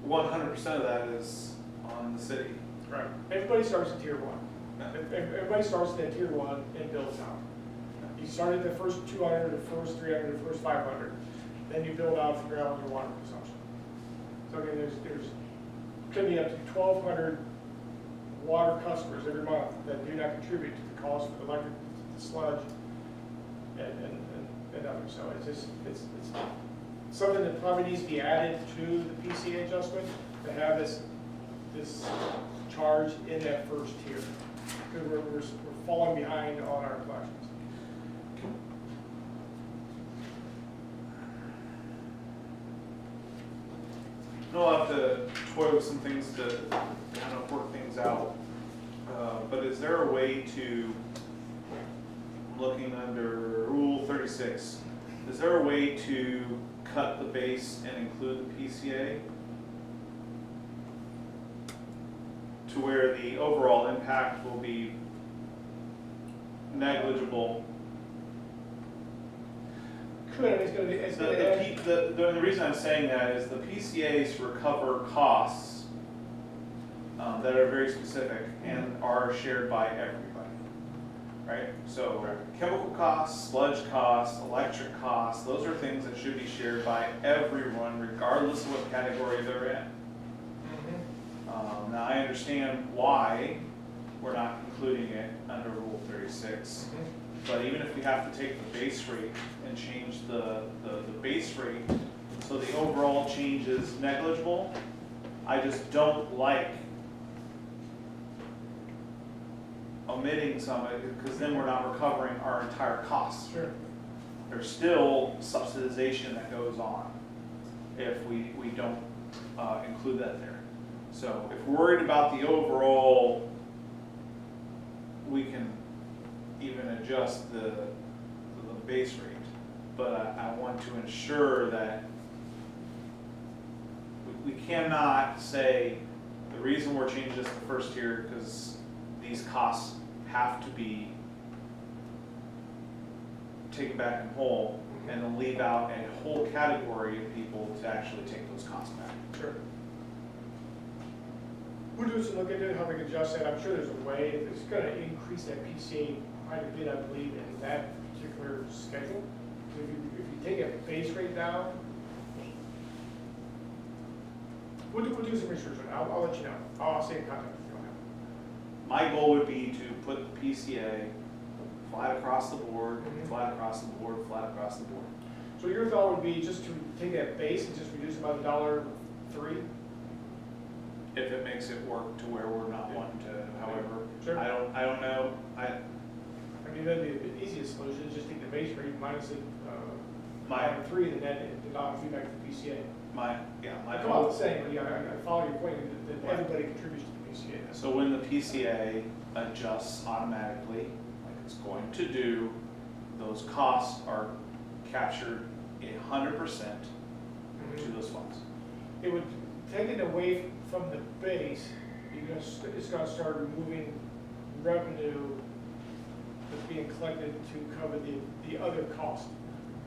100% of that is on the city. Right. Everybody starts at tier 1. Everybody starts at tier 1 and builds out. You start at the first 200, the first 300, the first 500. Then you build out, figure out your water consumption. So again, there's could be up to 1,200 water customers every month that do not contribute to the cost of the electric, the sludge, and others. So it's something that probably needs to be added to the PCA adjustment to have this charge in that first tier. Because we're falling behind on our collections. We'll have to toy with some things to kind of work things out. But is there a way to, looking under Rule 36, is there a way to cut the base and include the PCA? To where the overall impact will be negligible. Could, I mean, it's gonna add. The reason I'm saying that is the PCAs recover costs that are very specific and are shared by everybody, right? So chemical costs, sludge costs, electric costs, those are things that should be shared by everyone regardless of what category they're in. Now, I understand why we're not including it under Rule 36. But even if we have to take the base rate and change the base rate, so the overall change is negligible, I just don't like omitting some of it, because then we're not recovering our entire costs. Sure. There's still subsidization that goes on if we don't include that there. So if we're worried about the overall, we can even adjust the base rate, but I want to ensure that we cannot say the reason we're changing this the first year because these costs have to be taken back in whole, and then leave out a whole category of people to actually take those costs back. Sure. We'll do some look into how we can adjust that. I'm sure there's a way. It's gonna increase that PCA quite a bit, I believe, in that particular schedule. If you take a base rate down, we'll do some research on it. I'll let you know. I'll stay in contact with you on that. My goal would be to put the PCA flat across the board, flat across the board, flat across the board. So your thought would be just to take that base and just reduce it by the $1.03? If it makes it work to where we're not wanting to, however, Sure. I don't know, I mean, that'd be the easiest solution, is just take the base rate minus the $1.03, and then the $1.03 back to the PCA. my I come out the same, but yeah, I follow your point that everybody contributes to the PCA. So when the PCA adjusts automatically, like it's going to do, those costs are captured 100% to those funds. It would take it away from the base, it's gonna start removing revenue that's being collected to cover the other cost,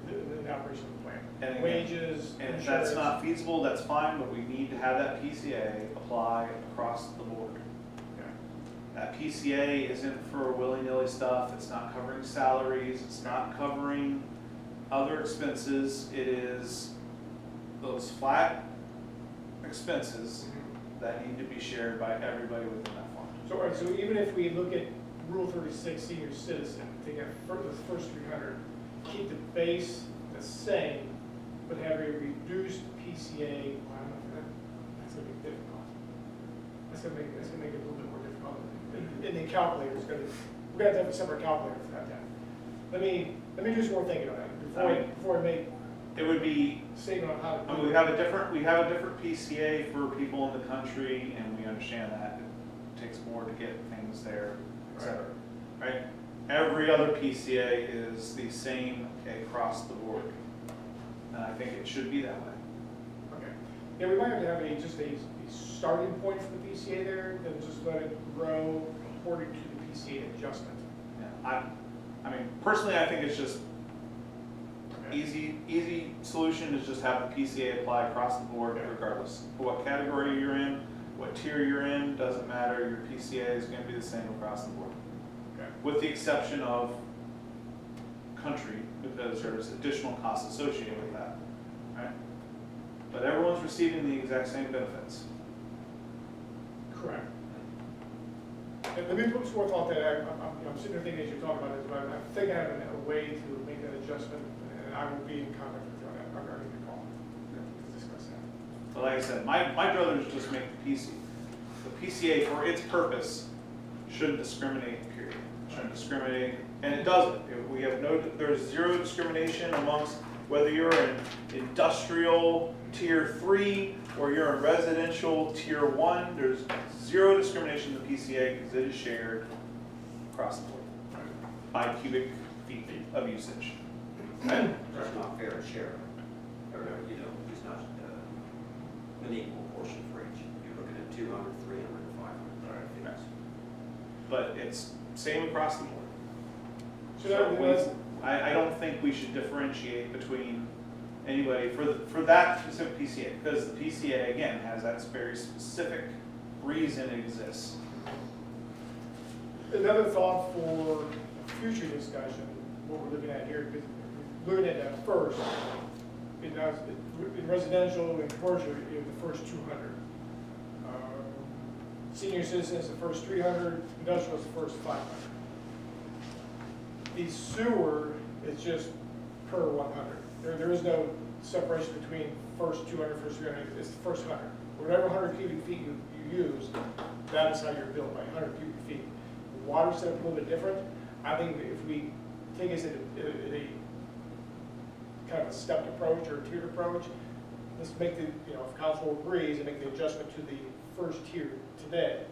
the operation of the plant. And again, Wages, And if insurance. that's not feasible, that's fine, but we need to have that PCA apply across the board. Yeah. That PCA isn't for willy-nilly stuff, it's not covering salaries, it's not covering other expenses, it is those flat expenses that need to be shared by everybody within that fund. So, all right, so even if we look at Rule 36, senior citizen, take out the first 300, keep the base the same, but have a reduced PCA, well, I don't know, that's gonna be difficult. That's gonna make it a little bit more difficult. And the calculator is we're gonna have a separate calculator for that. Let me do some more thinking on that before I make It would be, a statement on how to. I mean, we have a different PCA for people in the country, and we understand that it takes more to get things there, et cetera, right? Every other PCA is the same across the board, and I think it should be that way. Okay. Yeah, we might have to have just a starting point for the PCA there, then just let it grow according to the PCA adjustment. Yeah, I mean, personally, I think it's just easy solution is just have the PCA apply across the board regardless of what category you're in, what tier you're in, doesn't matter, your PCA is gonna be the same across the board. Okay. With the exception of country, because there's additional costs associated with that, right? But everyone's receiving the exact same benefits. Correct. And let me put some more thought that I'm sitting there thinking as you're talking about this, but I'm thinking of a way to make that adjustment, and I will be in contact with you on that, regarding the call, to discuss that. But like I said, my druthers just make the PCA for its purpose shouldn't discriminate, period. Shouldn't discriminate, and it doesn't. There's zero discrimination amongst whether you're in industrial tier 3 or you're in residential tier 1. There's zero discrimination in the PCA because it is shared across the board by cubic feet of usage. Right? That's not fair to share. Or, you know, it's not an equal portion for each. You're looking at 200, 300, 500. But it's same across the board. I don't think we should differentiate between anybody for that specific PCA, because the PCA, again, has that very specific reason it exists. Another thought for future discussion, what we're looking at here, because we're looking at that first, in residential and commercial, you have the first 200. Senior citizens, the first 300, industrial is the first 500. The sewer is just per 100. There is no separation between first 200, first 300, it's the first 100. Whatever 100 cubic feet you use, that is how you're billed, by 100 cubic feet. The water set up a little bit different. I think if we take this in a kind of a stepped approach or a tiered approach, let's make the, if council agrees, and make the adjustment to the first tier today.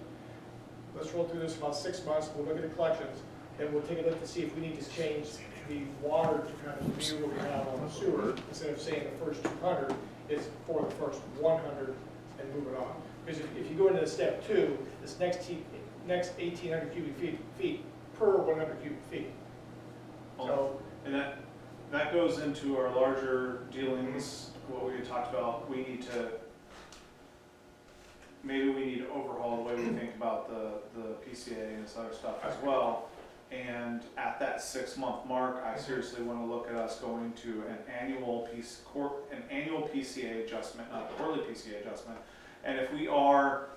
Let's roll through this about 6 months, we'll look at the collections, and we'll take a look to see if we need to change the water to kind of mirror what we have on the sewer. Instead of saying the first 200, it's for the first 100 and move it on. Because if you go into the step 2, this next 1,800 cubic feet per 100 cubic feet. So, And that goes into our larger dealings, what we had talked about. Maybe we need to overhaul the way we think about the PCA and this other stuff as well. And at that 6-month mark, I seriously want to look at us going to an annual PCA adjustment, not a quarterly PCA adjustment. And if we are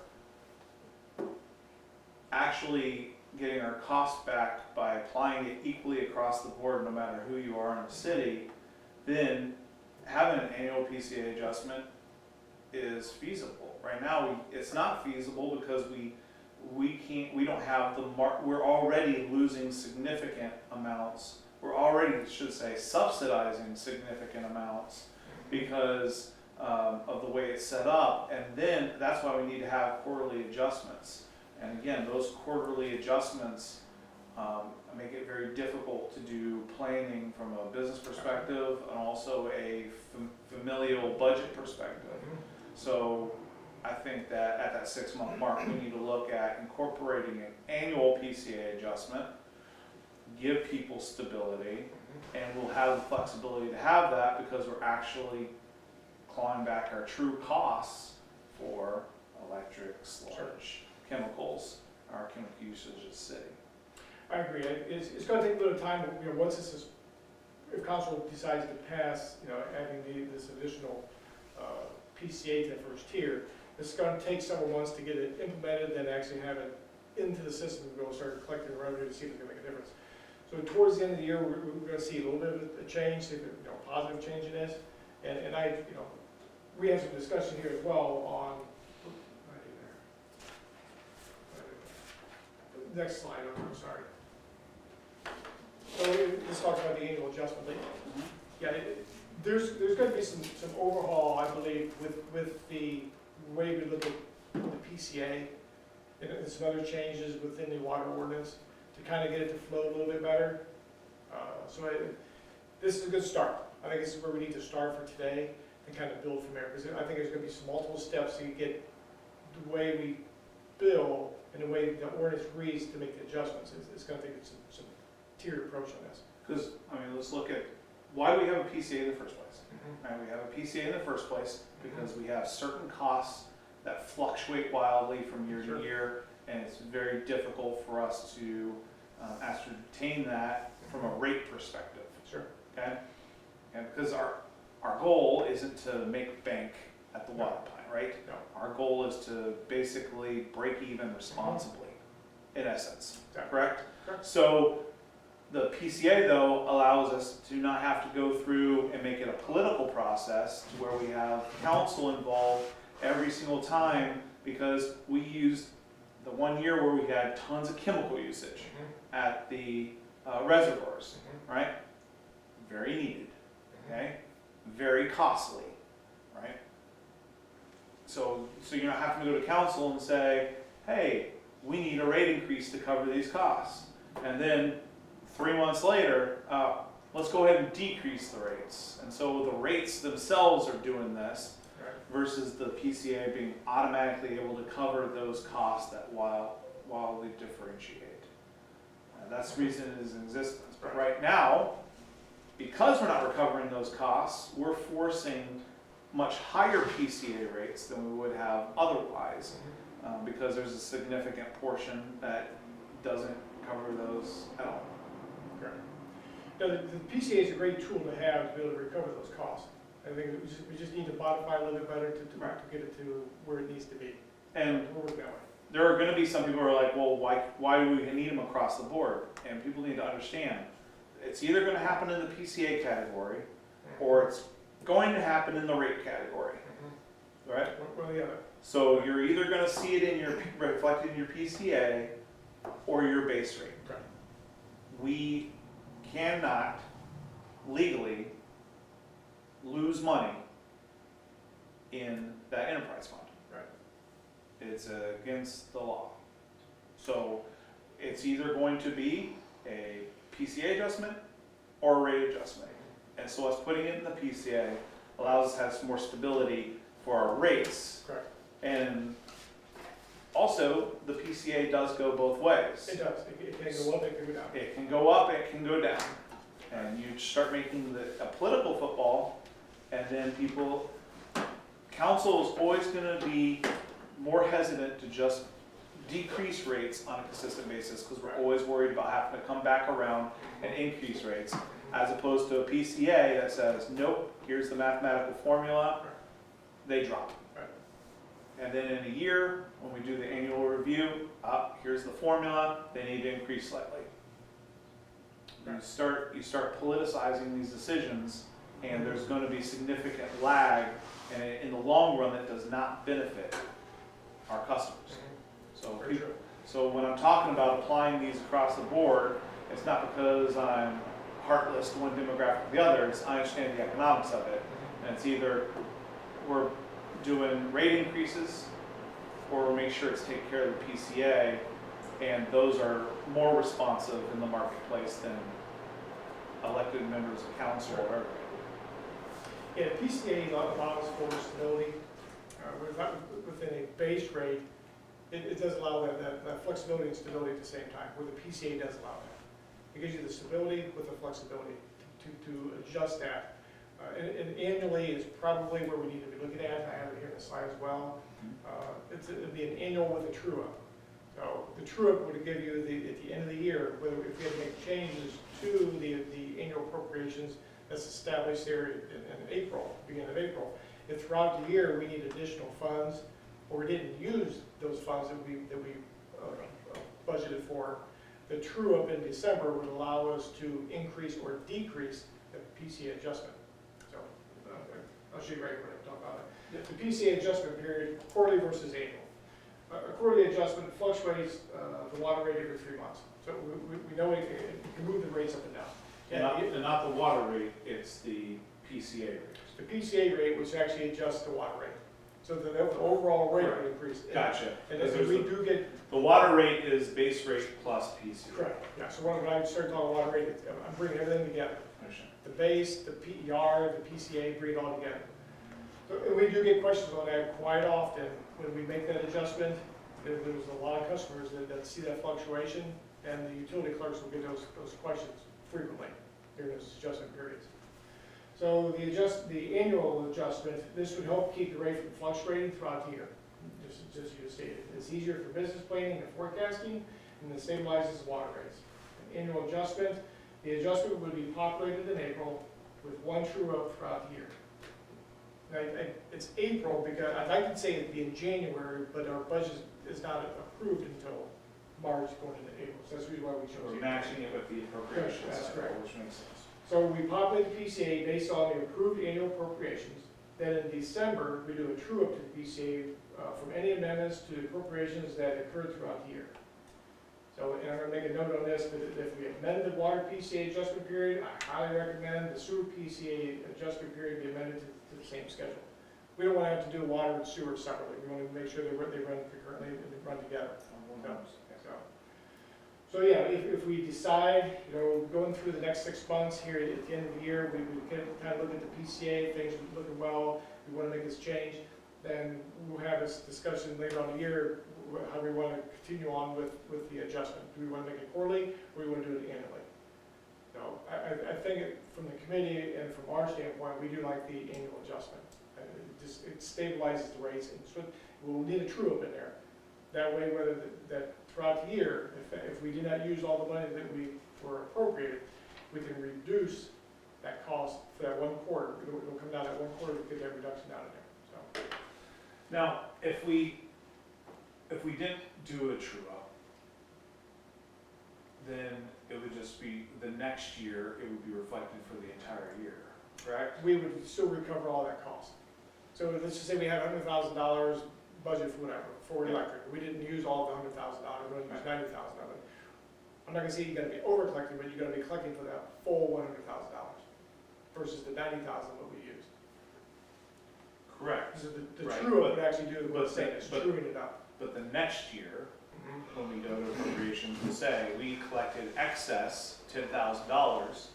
actually getting our costs back by applying it equally across the board, no matter who you are in the city, then having an annual PCA adjustment is feasible. Right now, it's not feasible because we don't have the we're already losing significant amounts. We're already, subsidizing significant amounts because of the way it's set up. And then that's why we need to have quarterly adjustments. And again, those quarterly adjustments make it very difficult to do planning from a business perspective and also a familial budget perspective. So I think that at that 6-month mark, we need to look at incorporating an annual PCA adjustment, give people stability, and we'll have the flexibility to have that because we're actually clawing back our true costs for electric, sludge, chemicals, our chemical usage as a city. I agree. It's going to take a little time, but once this is, if council decides to pass, adding this additional PCA to the first tier, it's going to take several months to get it implemented, then actually have it into the system and go start collecting revenue to see if it's going to make a difference. So towards the end of the year, we're going to see a little bit of a change, see if a positive change it is. And we have some discussion here as well on, next slide, I'm sorry. So let's talk about the annual adjustment. Yeah, there's going to be some overhaul, I believe, with the way we look at the PCA and some other changes within the water ordinance to kind of get it to flow a little bit better. This is a good start. I think this is where we need to start for today and kind of build from there, because I think there's going to be some multiple steps to get the way we bill and the way the ordinance reads to make the adjustments. It's going to take some tiered approach on this. Because, let's look at why do we have a PCA in the first place? Right, we have a PCA in the first place because we have certain costs that fluctuate wildly from year to year, and it's very difficult for us to ascertain that from a rate perspective. Sure. Okay? And because our goal isn't to make bank at the water plant, right? No. Our goal is to basically break even responsibly, in essence. Exactly. Correct? Correct. So the PCA, though, allows us to not have to go through and make it a political process to where we have council involved every single time, because we used the 1 year where we had tons of chemical usage at the reservoirs, right? Very needed, okay? Very costly, right? So you're not having to go to council and say, hey, we need a rate increase to cover these costs. And then 3 months later, let's go ahead and decrease the rates. And so the rates themselves are doing this versus the PCA being automatically able to cover those costs that wildly differentiate. That's the reason it is in existence. But right now, because we're not recovering those costs, we're forcing much higher PCA rates than we would have otherwise, because there's a significant portion that doesn't cover those at all. Correct. Now, the PCA is a great tool to have to be able to recover those costs. I think we just need to modify a little bit better to get it to where it needs to be. And We'll work that way. there are gonna be some people who are like, well, why do we need them across the board? And people need to understand, it's either gonna happen in the PCA category, or it's going to happen in the rate category, right? One or the other. So you're either gonna see it in your, reflected in your PCA, or your base rate. Right. We cannot legally lose money in that enterprise fund. Right. It's against the law. So it's either going to be a PCA adjustment or a rate adjustment. And so us putting it in the PCA allows us to have some more stability for our rates. Correct. And also, the PCA does go both ways. It does. It can go up, it can go down. It can go up, it can go down. And you start making a political football, and then council is always gonna be more hesitant to just decrease rates on a consistent basis, because we're always worried about having to come back around and increase rates, as opposed to a PCA that says, nope, here's the mathematical formula, they drop. Right. And then in a year, when we do the annual review, here's the formula, they need to increase slightly. You start politicizing these decisions, and there's going to be significant lag, and in the long run, that does not benefit our customers. So, Very true. so when I'm talking about applying these across the board, it's not because I'm heartless to one demographic or the other, it's I understand the economics of it, and it's either we're doing rate increases, or make sure it's taking care of the PCA, and those are more responsive in the marketplace than elected members of council or whatever. Yeah, PCA allows for stability. Within a base rate, it does allow that flexibility and stability at the same time, where the PCA does allow that. It gives you the stability with the flexibility to adjust that. And annually is probably where we need to be looking at. I have it here in the slide as well. It'd be an annual with a true-up. So the true-up would give you at the end of the year, whether if we have to make changes to the annual appropriations that's established there in April, beginning of April. If throughout the year we need additional funds, or we didn't use those funds that we budgeted for, the true-up in December would allow us to increase or decrease the PCA adjustment. So I'll show you right what I'm talking about. The PCA adjustment period, quarterly versus annual. A quarterly adjustment fluctuates the water rate every 3 months. So we know it can move the rates up and down. And not the water rate, it's the PCA rate. The PCA rate, which actually adjusts the water rate. So the overall rate would increase. Gotcha. And then we do get, The water rate is base rate plus PCA. correct, yeah, so when I start talking water rate, I'm bringing everything together. Understand. The base, the PER, the PCA, bring it all together. So, and we do get questions on that quite often when we make that adjustment. There's a lot of customers that see that fluctuation, and the utility clerks will get those questions frequently during those adjustment periods. So the annual adjustment, this would help keep the rate from fluctuating throughout the year. Just you stated, it's easier for business planning and forecasting, and it stabilizes water rates. An annual adjustment, the adjustment would be populated in April with one true up throughout the year. Now, it's April because I'd like to say it'd be in January, but our budget is not approved until March going into April. So that's the reason why we chose We're April. matching it with the appropriations That's cycle, correct. which makes sense. So we populate the PCA based on the approved annual appropriations. Then in December, we do a true-up to the PCA from any amendments to the appropriations that occurred throughout the year. So, and I'm gonna make a note on this, but if we amend the water PCA adjustment period, I highly recommend the sewer PCA adjustment period be amended to the same schedule. We don't wanna have to do water and sewer separately. We wanna make sure they run concurrently and they run together. So yeah, if we decide, going through the next 6 months here at the end of the year, we can kind of look at the PCA, things are looking well, we want to make this change. then we'll have this discussion later on in the year, how we want to continue on with the adjustment. Do we want to make it quarterly, or do we want to do it annually? So I think from the committee and from our standpoint, we do like the annual adjustment. It stabilizes the rates, and so we'll need a true up in there. That way, whether that throughout the year, if we did not use all the money that we were appropriated, we can reduce that cost for that one quarter. It'll come down that one quarter, we get that reduction out of there, so. Now, if we didn't do a true up, then it would just be, the next year, it would be reflected for the entire year, correct? We would still recover all that cost. So let's just say we had $100,000 budget for whatever, for electric. We didn't use all of the $100,000, we only used $90,000 of it. I'm not gonna say you're gonna be over collecting, but you're gonna be collecting for that full $100,000 versus the $90,000 that we used. Correct. So the Right, true up but- would actually do the but- same, it's but- truing it up. But the next year, when we go to appropriations, we'll say, we collected excess $10,000.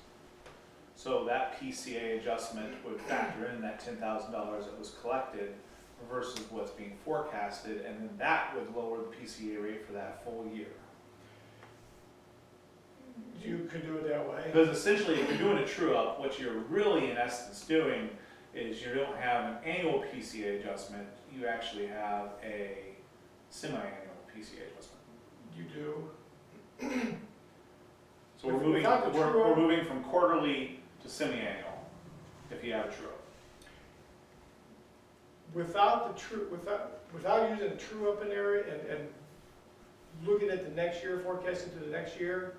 So that PCA adjustment would factor in that $10,000 that was collected versus what's being forecasted, and then that would lower the PCA rate for that full year. You could do it that way. Because essentially, if you're doing a true up, what you're really in essence doing is you don't have an annual PCA adjustment, you actually have a semi-annual PCA adjustment. You do. So we're moving, Without the true we're up- moving from quarterly to semi-annual, if you have a true up. Without using a true up in there and looking at the next year, forecasting to the next year,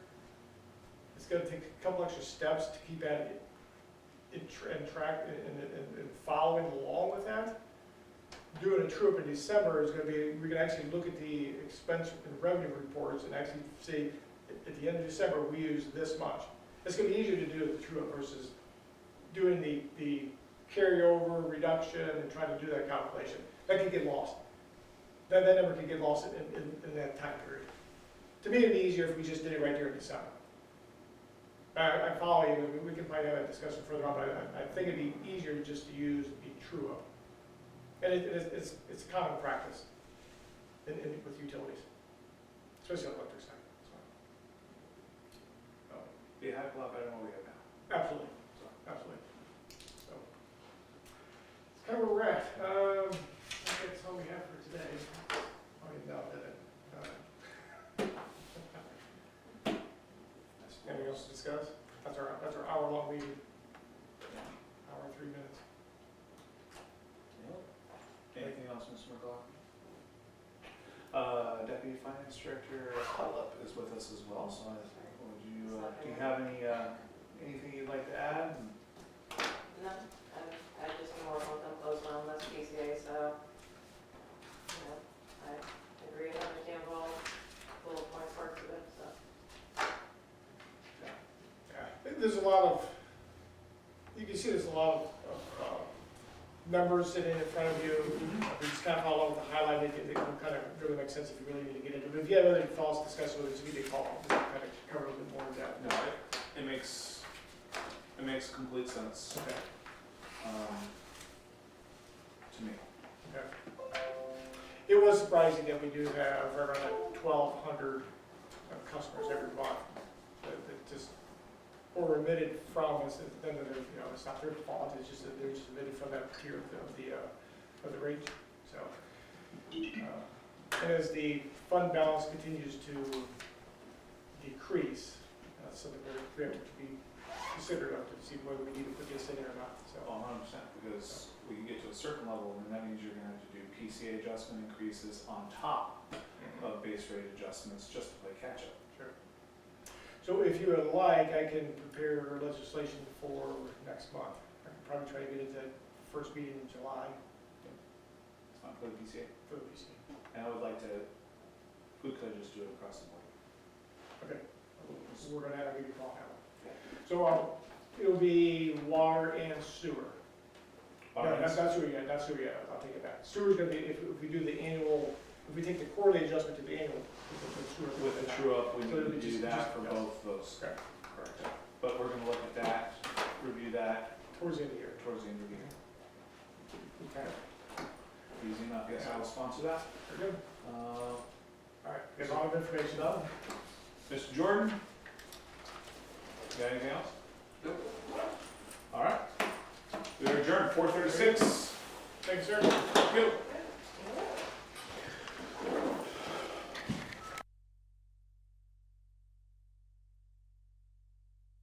it's gonna take a couple extra steps to keep at it and track and following along with that. Doing a true up in December is gonna be, we can actually look at the expense and revenue reports and actually see, at the end of December, we use this much. It's gonna be easier to do the true up versus doing the carryover reduction and trying to do that calculation. That can get lost. That number can get lost in that time period. To me, it'd be easier if we just did it right there in December. I follow you, we can probably have a discussion further on, but I think it'd be easier just to use the true up. And it's common practice with utilities, especially on the electric side. So, Be a heck of a lot better than what we have now. absolutely, absolutely. So, it's kind of where we're at. I think that's all we have for today. I didn't know that. Anything else to discuss? That's our hour-long meeting. Hour and 3 minutes. Anything else, Mr. McLaughlin? Deputy Finance Director Hullop is with us as well, so would you, do you have anything you'd like to add? No, I just been working with them closely on this PCA, so, you know, I agree and understand all little points parts of it, so. Yeah, there's a lot of, you can see there's a lot of numbers sitting in front of you. We just kind of follow with the highlight, it can kind of really make sense if you really need to get into it. But if you have other thoughts, discuss with us, give me a call, just kind of cover a little bit more of that. No, it makes complete sense, Okay. To me. Okay. It was surprising that we do have around 1,200 customers every month that just, or emitted from us, then they're, you know, it's not their fault, it's just that they're just emitted from that tier of the range, so. And as the fund balance continues to decrease, that's something we have to be considered of to see whether we need to put this in there or not, so. 100%, because we can get to a certain level, and that means you're gonna have to do PCA adjustment increases on top of base rate adjustments just to play catch up. Sure. So if you would like, I can prepare legislation for next month. I can probably try to get it to first meeting in July It's not for the PCA. for the PCA. And I would like to, we could just do it across the board. Okay. So we're gonna have a meeting call now. So it'll be water and sewer. No, that's not sewer yet, not sewer yet, I'll take it back. Sewer's gonna be, if we do the annual, if we take the quarterly adjustment to the annual, the sewer. With the true up, we So need it'll to be do just- that for yes. both those. Correct. Correct. But we're gonna look at that, review that Towards the end of the year. towards the end of the year. Okay. yes, I will sponsor that. Very good. All right, get all the information done. Mr. Jordan? Got anything else? Nope. All right. We are adjourned, 4:36. Thanks, sir. Thank you.